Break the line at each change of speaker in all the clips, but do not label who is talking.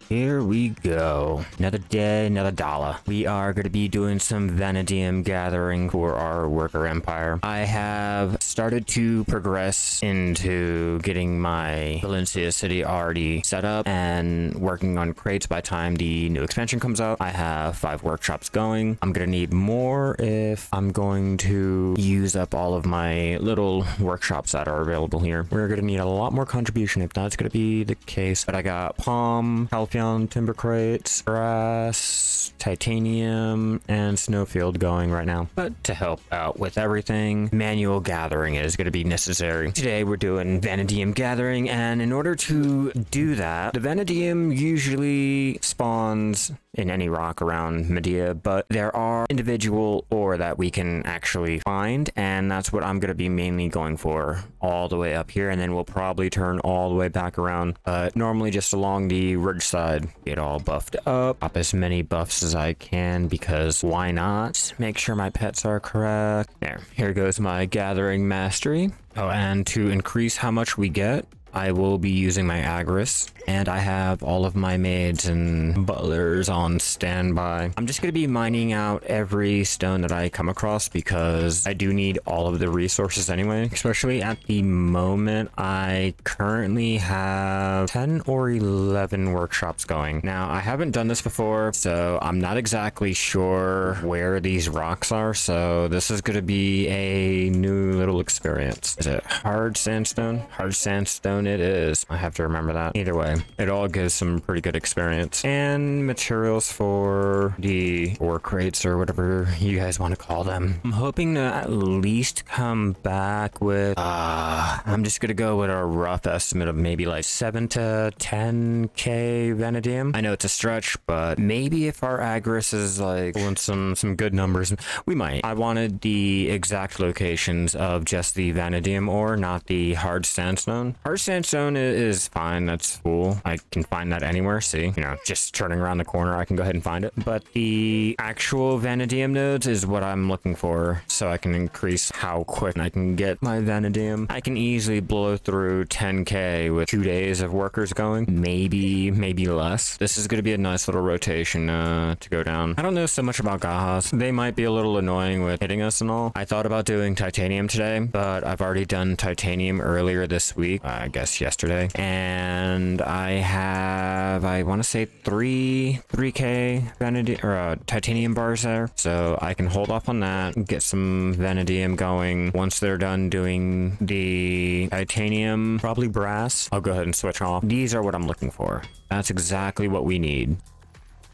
Here we go. Another day, another dollar. We are going to be doing some vanadium gathering for our worker empire. I have started to progress into getting my Valencia city already set up and working on crates by the time the new expansion comes out. I have 5 workshops going. I'm going to need more if I'm going to use up all of my little workshops that are available here. We're going to need a lot more contribution if that's going to be the case. But I got palm, Halcyon, timber crates, brass, titanium, and snowfield going right now. But to help out with everything, manual gathering is going to be necessary. Today we're doing vanadium gathering, and in order to do that, the vanadium usually spawns in any rock around Medea, but there are individual ore that we can actually find, and that's what I'm going to be mainly going for all the way up here, and then we'll probably turn all the way back around, normally just along the ridge side. Get all buffed up, pop as many buffs as I can, because why not? Make sure my pets are correct. There, here goes my gathering mastery. Oh, and to increase how much we get, I will be using my Agris, and I have all of my maids and butlers on standby. I'm just going to be mining out every stone that I come across because I do need all of the resources anyway, especially at the moment. I currently have 10 or 11 workshops going. Now, I haven't done this before, so I'm not exactly sure where these rocks are, so this is going to be a new little experience. Is it hard sandstone? Hard sandstone it is. I have to remember that. Either way, it all gives some pretty good experience and materials for the ore crates or whatever you guys want to call them. I'm hoping to at least come back with I'm just gonna go with a rough estimate of maybe like 7 to 10k vanadium. I know it's a stretch, but maybe if our Agris is like pulling some good numbers, we might. I wanted the exact locations of just the vanadium ore, not the hard sandstone. Hard sandstone is fine, that's cool. I can find that anywhere, see? You know, just turning around the corner, I can go ahead and find it. But the actual vanadium nodes is what I'm looking for, so I can increase how quick I can get my vanadium. I can easily blow through 10k with 2 days of workers going, maybe less. This is going to be a nice little rotation to go down. I don't know so much about Gahas. They might be a little annoying with hitting us and all. I thought about doing titanium today, but I've already done titanium earlier this week, I guess yesterday, and I have, I want to say 3k vanadium or titanium bars there, so I can hold off on that, get some vanadium going. Once they're done doing the titanium, probably brass, I'll go ahead and switch off. These are what I'm looking for. That's exactly what we need.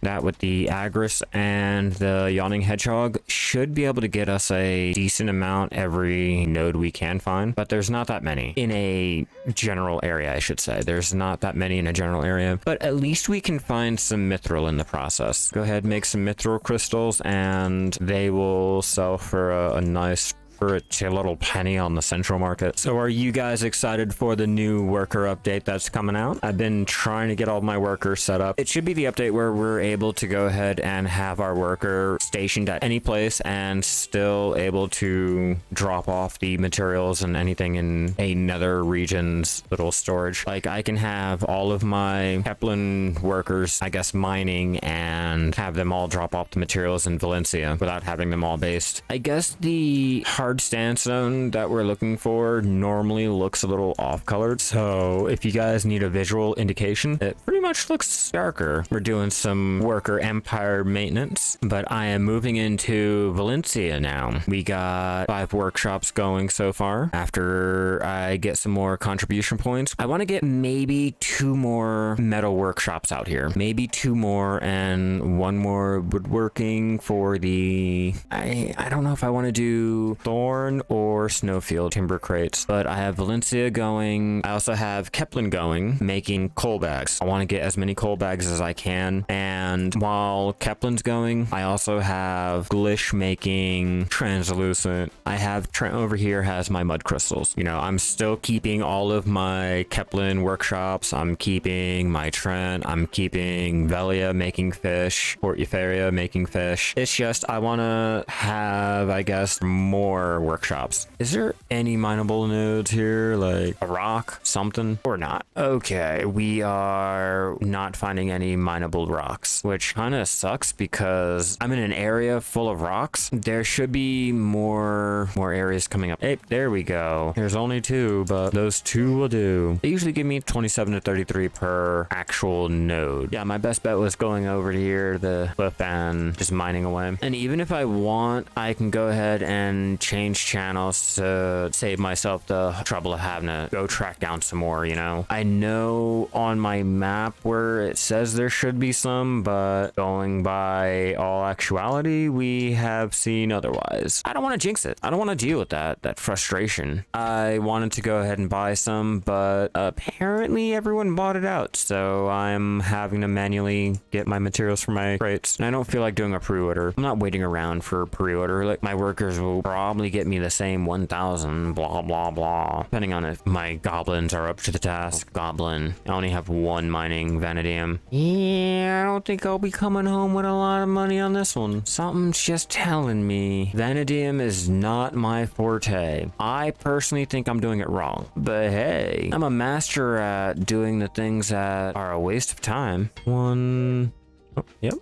That with the Agris and the Yawning Hedgehog should be able to get us a decent amount every node we can find, but there's not that many in a general area, I should say. There's not that many in a general area, but at least we can find some mithril in the process. Go ahead, make some mithril crystals, and they will sell for a nice a little penny on the central market. So are you guys excited for the new worker update that's coming out? I've been trying to get all my workers set up. It should be the update where we're able to go ahead and have our worker stationed at any place and still able to drop off the materials and anything in another region's little storage. Like I can have all of my Kepler workers, I guess, mining and have them all drop off the materials in Valencia without having them all based. I guess the hard sandstone that we're looking for normally looks a little off colored, so if you guys need a visual indication, it pretty much looks darker. We're doing some worker empire maintenance, but I am moving into Valencia now. We got 5 workshops going so far. After I get some more contribution points, I want to get maybe 2 more metal workshops out here, maybe 2 more and 1 more woodworking for the I don't know if I want to do thorn or snowfield timber crates, but I have Valencia going. I also have Kepler going, making coal bags. I want to get as many coal bags as I can, and while Kepler's going, I also have Glish making translucent. I have Trent over here has my mud crystals. You know, I'm still keeping all of my Kepler workshops. I'm keeping my Trent. I'm keeping Velia making fish, Port Euphoria making fish. It's just I want to have, I guess, more workshops. Is there any mineable nodes here, like a rock, something, or not? Okay, we are are not finding any mineable rocks, which kind of sucks because I'm in an area full of rocks. There should be more areas coming up. Hey, there we go. There's only 2, but those 2 will do. They usually give me 27 to 33 per actual node. Yeah, my best bet was going over here to the cliff and just mining away. And even if I want, I can go ahead and change channels to save myself the trouble of having to go track down some more, you know? I know on my map where it says there should be some, but going by all actuality, we have seen otherwise. I don't want to jinx it. I don't want to deal with that frustration. I wanted to go ahead and buy some, but apparently everyone bought it out, so I'm having to manually get my materials for my crates. And I don't feel like doing a pre-order. I'm not waiting around for pre-order. Like, my workers will probably get me the same 1,000, blah, blah, blah. Depending on if my goblins are up to the task. Goblin. I only have 1 mining vanadium. Yeah, I don't think I'll be coming home with a lot of money on this one. Something's just telling me vanadium is not my forte. I personally think I'm doing it wrong. But hey, I'm a master at doing the things that are a waste of time. 1... Oh, yep.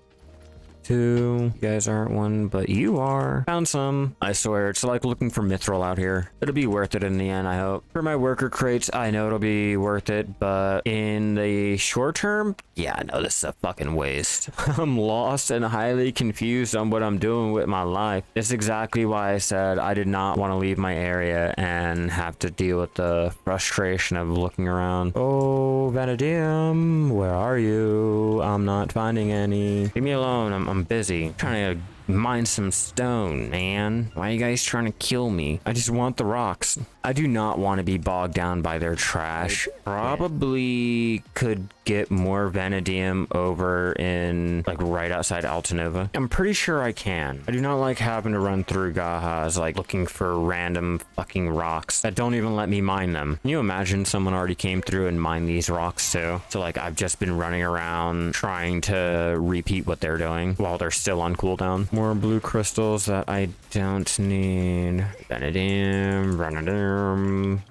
2. You guys aren't 1, but you are. Found some. I swear, it's like looking for mithril out here. It'll be worth it in the end, I hope. For my worker crates, I know it'll be worth it, but in the short term, yeah, I know this is a fucking waste. I'm lost and highly confused on what I'm doing with my life. It's exactly why I said I did not want to leave my area and have to deal with the frustration of looking around. Oh, vanadium, where are you? I'm not finding any. Leave me alone. I'm busy trying to mine some stone, man. Why are you guys trying to kill me? I just want the rocks. I do not want to be bogged down by their trash. Probably could get more vanadium over in like right outside Altanova. I'm pretty sure I can. I do not like having to run through Gajas like looking for random fucking rocks that don't even let me mine them. Can you imagine someone already came through and mined these rocks too? So like I've just been running around trying to repeat what they're doing while they're still on cooldown. More blue crystals that I don't need. Vanadium.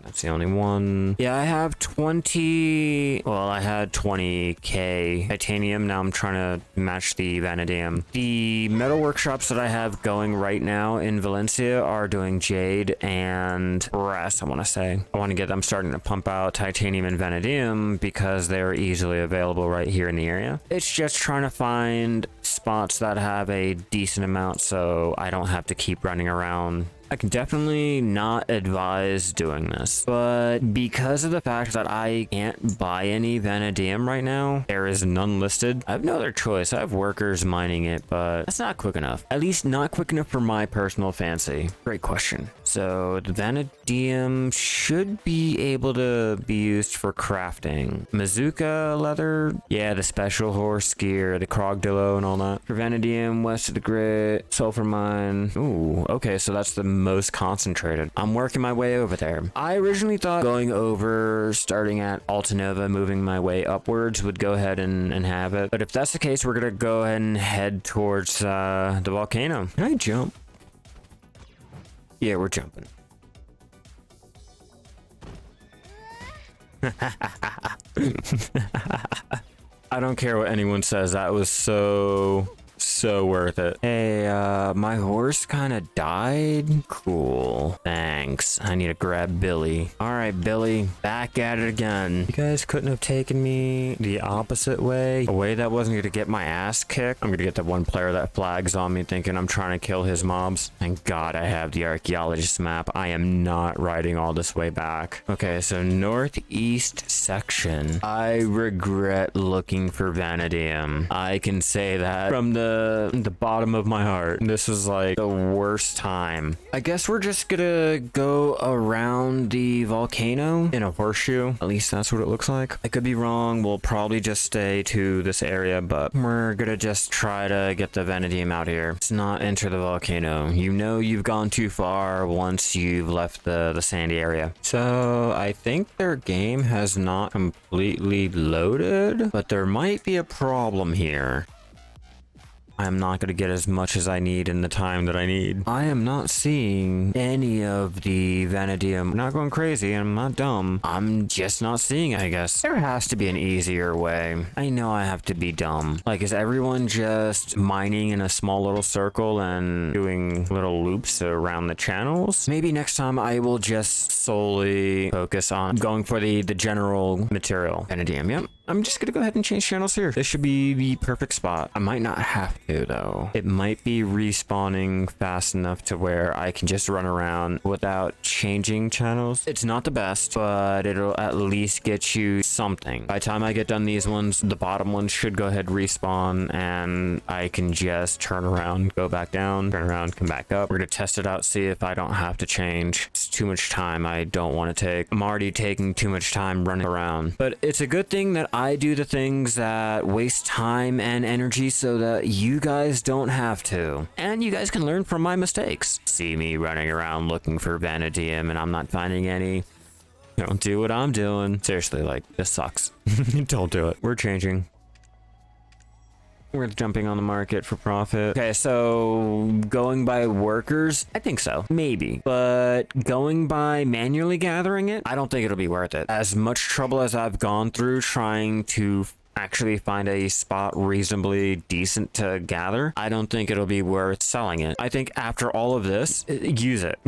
That's the only one. Yeah, I have 20. Well, I had 20k titanium. Now I'm trying to match the vanadium. The metal workshops that I have going right now in Valencia are doing jade and brass, I want to say. I want to get them starting to pump out titanium and vanadium because they're easily available right here in the area. It's just trying to find spots that have a decent amount so I don't have to keep running around. I can definitely not advise doing this, but because of the fact that I can't buy any vanadium right now, there is none listed. I have no other choice. I have workers mining it, but that's not quick enough. At least not quick enough for my personal fancy. Great question. So the vanadium should be able to be used for crafting. Mazuka leather, yeah, the special horse gear, the Krogdillo and all that. For vanadium, west of the grit, sulfur mine. Ooh, okay, so that's the most concentrated. I'm working my way over there. I originally thought going over, starting at Altanova, moving my way upwards would go ahead and have it. But if that's the case, we're gonna go ahead and head towards the volcano. Can I jump? Yeah, we're jumping. I don't care what anyone says. That was so worth it. Hey, my horse kind of died. Cool. Thanks. I need to grab Billy. All right, Billy, back at it again. You guys couldn't have taken me the opposite way, a way that wasn't gonna get my ass kicked. I'm gonna get that one player that flags on me thinking I'm trying to kill his mobs. Thank God I have the archaeologist map. I am not riding all this way back. Okay, so northeast section. I regret looking for vanadium. I can say that from the bottom of my heart. This was like the worst time. I guess we're just gonna go around the volcano in a horseshoe. At least that's what it looks like. I could be wrong. We'll probably just stay to this area, but we're gonna just try to get the vanadium out here. Let's not enter the volcano. You know you've gone too far once you've left the sandy area. So I think their game has not completely loaded, but there might be a problem here. I'm not going to get as much as I need in the time that I need. I am not seeing any of the vanadium. I'm not going crazy. I'm not dumb. I'm just not seeing it, I guess. There has to be an easier way. I know I have to be dumb. Like, is everyone just mining in a small little circle and doing little loops around the channels? Maybe next time I will just solely focus on going for the general material. Vanadium, yep. I'm just gonna go ahead and change channels here. This should be the perfect spot. I might not have to though. It might be respawning fast enough to where I can just run around without changing channels. It's not the best, but it'll at least get you something. By the time I get done these ones, the bottom ones should go ahead respawn and I can just turn around, go back down, turn around, come back up. We're gonna test it out, see if I don't have to change. It's too much time I don't want to take. I'm already taking too much time running around. But it's a good thing that I do the things that waste time and energy so that you guys don't have to. And you guys can learn from my mistakes. See me running around looking for vanadium and I'm not finding any. Don't do what I'm doing. Seriously, like, this sucks. Don't do it. We're changing. We're jumping on the market for profit. Okay, so going by workers, I think so. Maybe. But going by manually gathering it, I don't think it'll be worth it. As much trouble as I've gone through trying to actually find a spot reasonably decent to gather, I don't think it'll be worth selling it. I think after all of this, use it.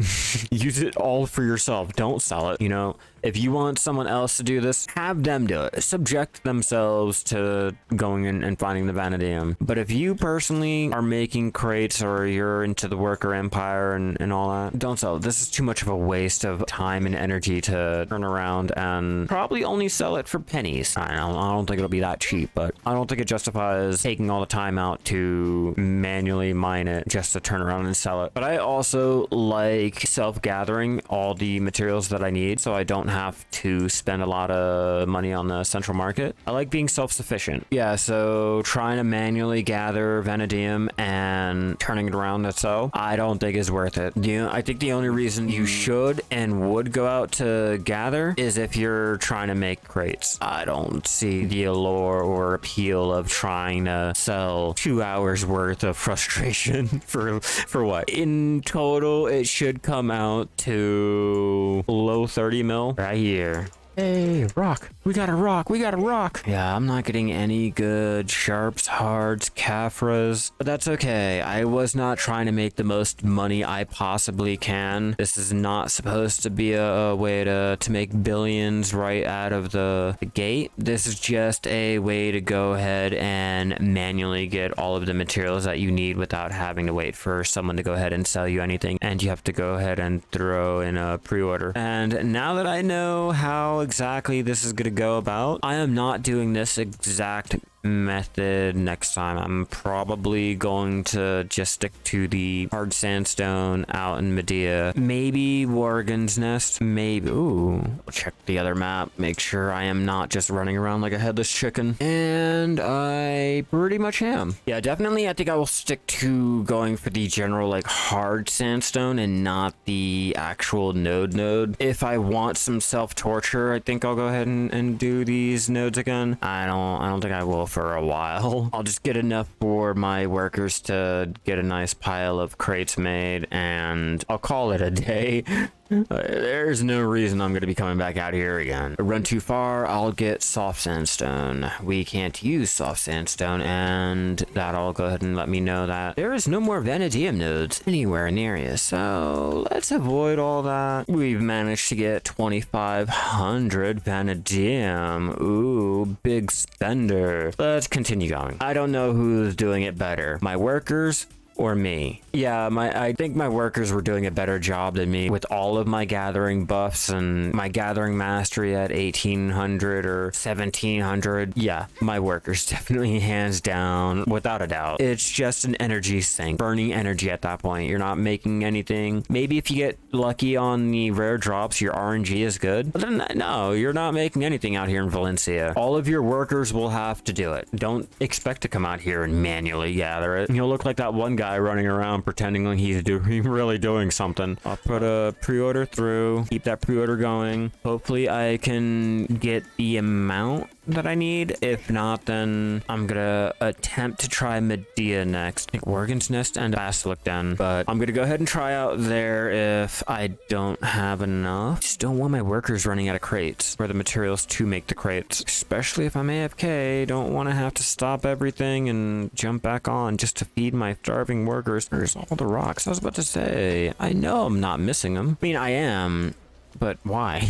Use it all for yourself. Don't sell it. You know, if you want someone else to do this, have them do it. Subject themselves to going in and finding the vanadium. But if you personally are making crates or you're into the worker empire and all that, don't sell it. This is too much of a waste of time and energy to turn around and probably only sell it for pennies. I don't think it'll be that cheap, but I don't think it justifies taking all the time out to manually mine it just to turn around and sell it. But I also like self-gathering all the materials that I need, so I don't have to spend a lot of money on the central market. I like being self-sufficient. Yeah, so trying to manually gather vanadium and turning it around to sell, I don't think is worth it. I think the only reason you should and would go out to gather is if you're trying to make crates. I don't see the allure or appeal of trying to sell 2 hours worth of frustration for what? In total, it should come out to low 30 mil right here. Hey, rock. We got a rock. We got a rock. Yeah, I'm not getting any good sharps, hards, Caphras, but that's okay. I was not trying to make the most money I possibly can. This is not supposed to be a way to make billions right out of the gate. This is just a way to go ahead and manually get all of the materials that you need without having to wait for someone to go ahead and sell you anything. And you have to go ahead and throw in a pre-order. And now that I know how exactly this is going to go about, I am not doing this exact method next time. I'm probably going to just stick to the hard sandstone out in Medea. Maybe Worgen's Nest. Maybe. Ooh. Check the other map. Make sure I am not just running around like a headless chicken. And I pretty much am. Yeah, definitely I think I will stick to going for the general like hard sandstone and not the actual node. If I want some self-torture, I think I'll go ahead and do these nodes again. I don't think I will for a while. I'll just get enough for my workers to get a nice pile of crates made and I'll call it a day. There's no reason I'm going to be coming back out here again. Run too far, I'll get soft sandstone. We can't use soft sandstone, and that'll go ahead and let me know that there is no more vanadium nodes anywhere near you. So let's avoid all that. We've managed to get 2,500 vanadium. Ooh, big spender. Let's continue going. I don't know who's doing it better, my workers or me. Yeah, I think my workers were doing a better job than me with all of my gathering buffs and my gathering mastery at 1800 or 1700. Yeah, my workers definitely hands down, without a doubt. It's just an energy sink, burning energy at that point. You're not making anything. Maybe if you get lucky on the rare drops, your RNG is good. But then, no, you're not making anything out here in Valencia. All of your workers will have to do it. Don't expect to come out here and manually gather it. You'll look like that one guy running around pretending like he's really doing something. I'll put a pre-order through, keep that pre-order going. Hopefully I can get the amount that I need. If not, then I'm gonna attempt to try Medea next. I think Worgen's Nest and Basilic Den, but I'm gonna go ahead and try out there if I don't have enough. Just don't want my workers running out of crates or the materials to make the crates, especially if I'm AFK. Don't want to have to stop everything and jump back on just to feed my starving workers. There's all the rocks. I was about to say, I know I'm not missing them. I mean, I am, but why?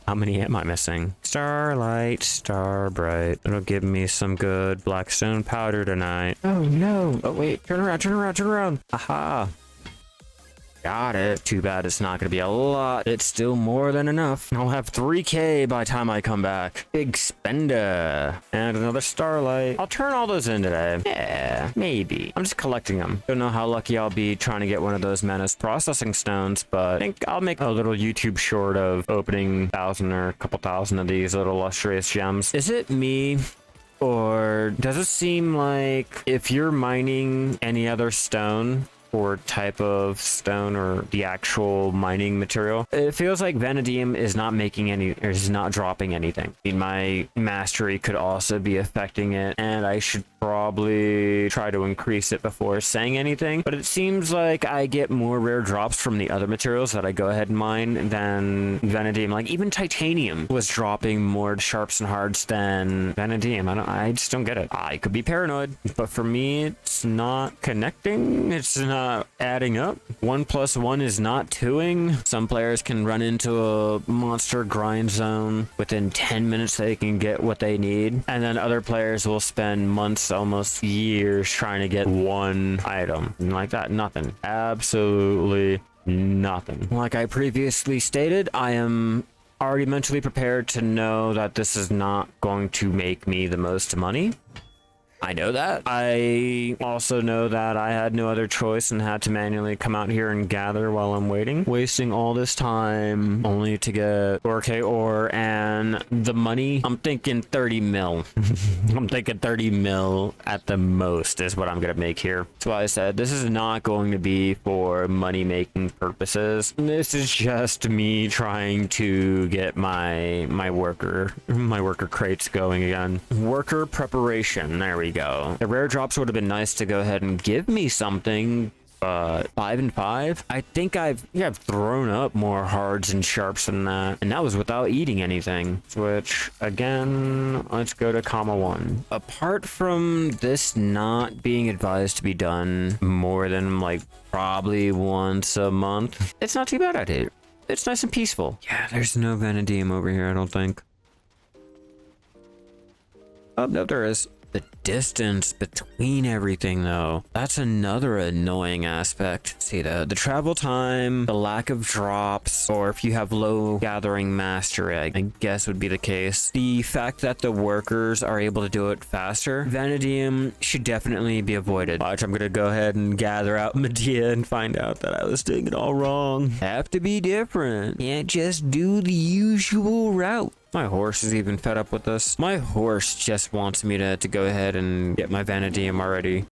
How many am I missing? Starlight, star bright. It'll give me some good blackstone powder tonight. Oh no. Oh wait, turn around, turn around, turn around. Aha. Got it. Too bad it's not going to be a lot. It's still more than enough. I'll have 3K by the time I come back. Big spender. And another starlight. I'll turn all those in today. Yeah, maybe. I'm just collecting them. Don't know how lucky I'll be trying to get one of those Menace processing stones, but I think I'll make a little YouTube short of opening 1,000 or a couple thousand of these little lustrous gems. Is it me? Or does it seem like if you're mining any other stone or type of stone or the actual mining material, it feels like Vanadium is not making any, or is not dropping anything. I mean, my mastery could also be affecting it, and I should probably try to increase it before saying anything, but it seems like I get more rare drops from the other materials that I go ahead and mine than Vanadium. Like even titanium was dropping more sharps and hards than Vanadium. I just don't get it. I could be paranoid, but for me it's not connecting. It's not adding up. 1 + 1 is not 2ing. Some players can run into a monster grind zone within 10 minutes. They can get what they need, and then other players will spend months, almost years, trying to get one item. And like that, nothing. Absolutely nothing. Like I previously stated, I am already mentally prepared to know that this is not going to make me the most money. I know that. I also know that I had no other choice and had to manually come out here and gather while I'm waiting, wasting all this time only to get 4K ore and the money. I'm thinking 30 mil. I'm thinking 30 mil at the most is what I'm gonna make here. That's why I said this is not going to be for money making purposes. This is just me trying to get my worker crates going again. Worker preparation. There we go. The rare drops would have been nice to go ahead and give me something, but 5 and 5. I think I've thrown up more hards and sharps than that, and that was without eating anything. Which again, let's go to -1. Apart from this not being advised to be done more than like probably once a month, it's not too bad. I do. It's nice and peaceful. Yeah, there's no Vanadium over here, I don't think. Oh no, there is. The distance between everything though, that's another annoying aspect. See, the travel time, the lack of drops, or if you have low gathering mastery, I guess would be the case. The fact that the workers are able to do it faster, Vanadium should definitely be avoided. Watch, I'm gonna go ahead and gather out Medea and find out that I was doing it all wrong. Have to be different. Can't just do the usual route. My horse is even fed up with this. My horse just wants me to go ahead and get my Vanadium already.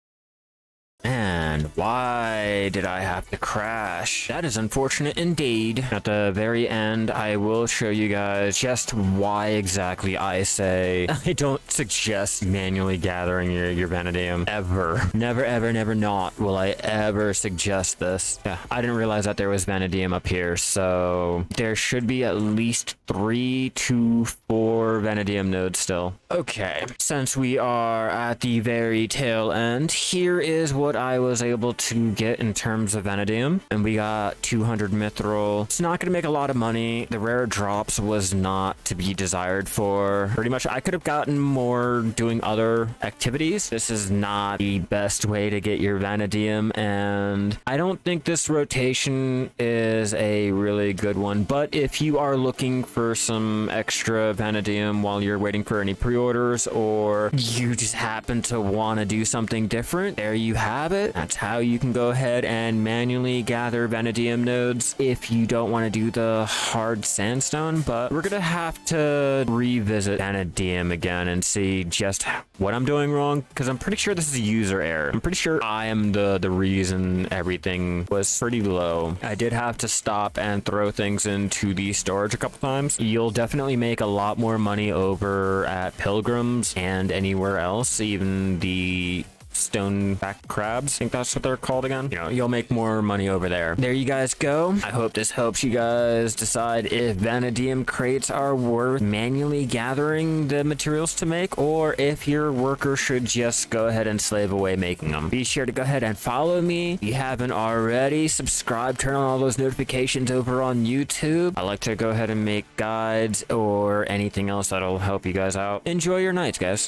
And why did I have to crash? That is unfortunate indeed. At the very end, I will show you guys just why exactly I say I don't suggest manually gathering your Vanadium ever. Never, ever, never not will I ever suggest this. Yeah, I didn't realize that there was Vanadium up here, so there should be at least 3 to 4 Vanadium nodes still. Okay, since we are at the very tail end, here is what I was able to get in terms of Vanadium, and we got 200 mithril. It's not going to make a lot of money. The rare drops was not to be desired for. Pretty much I could have gotten more doing other activities. This is not the best way to get your Vanadium, and I don't think this rotation is a really good one, but if you are looking for some extra Vanadium while you're waiting for any pre pre-orders or you just happen to want to do something different, there you have it. That's how you can go ahead and manually gather vanadium nodes if you don't want to do the hard sandstone. But we're gonna have to revisit vanadium again and see just what I'm doing wrong, because I'm pretty sure this is a user error. I'm pretty sure I am the reason everything was pretty low. I did have to stop and throw things into the storage a couple times. You'll definitely make a lot more money over at Pilgrims and anywhere else, even the stoneback crabs, I think that's what they're called again. You know, you'll make more money over there. There you guys go. I hope this helps you guys decide if vanadium crates are worth manually gathering the materials to make, or if your worker should just go ahead and slave away making them. Be sure to go ahead and follow me if you haven't already. Subscribe, turn on all those notifications over on YouTube. I like to go ahead and make guides or anything else that'll help you guys out. Enjoy your nights, guys.